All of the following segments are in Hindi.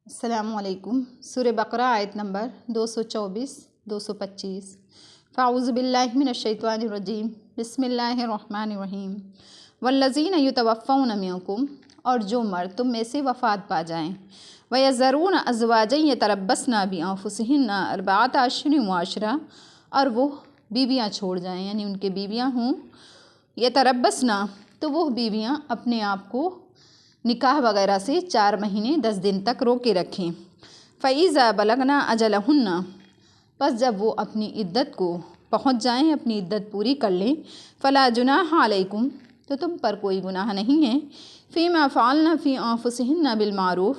अस्सलामुअलैकुम। सूरह बकरा आयत नंबर 224-225। फ़ाऊज़ु बिल्लाहि मिनश्शैतानिर्रजीम बिस्मिल्लाहिर्रहमानिर्रहीम। वल्लज़ीना युतवफ़्फ़ौना मिनकुम, और जो मर्द तुम में से वफ़ात पा जाएँ, वयज़रूना अज़वाजन यतरब्बसना बिअन्फुसिहिन्ना अर्बअता अश्हुरिन व अशरा, और वो बीवियाँ छोड़ जाएँ, यानी उनके बीवियाँ हों, यतरब्बसना तो वो बीवियाँ अपने आप को निकाह वगैरह से 4 महीने 10 दिन तक रोके रखें। फ़ईज़ा बलगना अजलहुन्ना, बस जब वो अपनी इद्दत को पहुँच जाएं, अपनी इद्दत पूरी कर लें, फ़ला जुनाह अलैकुम, तो तुम पर कोई गुनाह नहीं है, फ़ीमा फ़अलना फ़ी अन्फुसिहिन्ना बिलमारूफ़,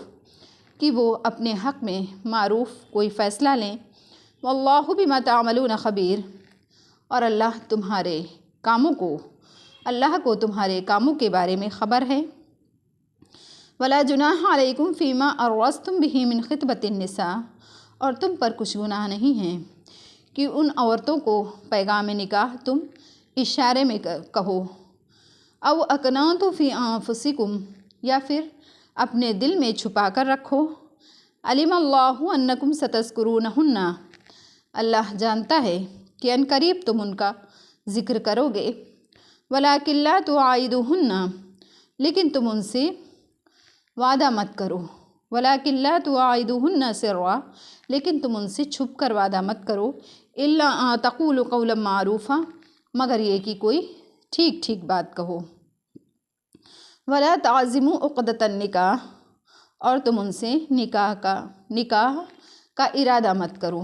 कि वो अपने हक़ में मारूफ़ कोई फ़ैसला लें। वल्लाहु बिमा तामलून ख़बीर, और अल्लाह को तुम्हारे कामों के बारे में ख़बर है। वला जुनाह अलैकुम फ़ीमा अर्वस्तुम बिही मिन ख़ितबतिन निसा, और तुम पर कुछ गुनाह नहीं है कि उन औरतों को पैगाम निकाह तुम इशारे में कहो। अव अकनातु फ़ी अन्फुसिकुम, या फिर अपने दिल में छुपा कर रखो। अलिमल्लाहु अन्नकुम सतज़कुरूनहुन्ना, अल्लाह जानता है कि अनकरीब तुम उनका ज़िक्र करोगे। वलाकिन ला तुआइदुहुन्ना, लेकिन तुम उनसे वादा मत करो। वलाकिन ला तुआइदुहुन्ना सिर्रा, लेकिन तुम उनसे छुप कर वादा मत करो। इल्ला तक़ूलु क़ौलन मारूफ़ा, मगर ये कि कोई ठीक ठीक बात कहो। वला ताज़िमु उक़दतन निकाह, और तुम उनसे निकाह का इरादा मत करो।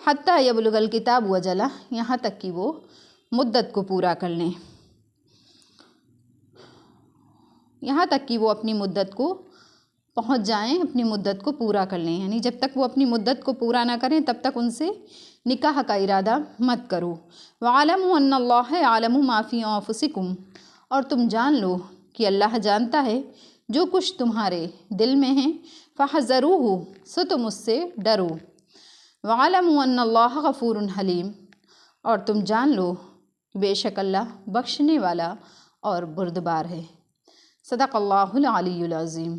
हत्ता यबलुगल किताब वजला, यहाँ तक कि वो मुद्दत को पूरा कर लें, यहाँ तक कि वो अपनी मुद्दत को पहुँच जाएं, अपनी मुद्दत को पूरा कर लें, यानी जब तक वो अपनी मुद्दत को पूरा ना करें तब तक उनसे निकाह का इरादा मत करो। वअलमु अन्नल्लाह यअलमु मा फ़ी अन्फुसिकुम, और तुम जान लो कि अल्लाह जानता है जो कुछ तुम्हारे दिल में है। फ़हज़रूहु, सो तुम उससे डरो। वअलमु अन्नल्लाह गफ़ूरुन हलीम, और तुम जान लो बेशक अल्लाह बख्शने वाला और बुर्दबार है। सदक़ल्लाहुल अलीयुल अज़ीम।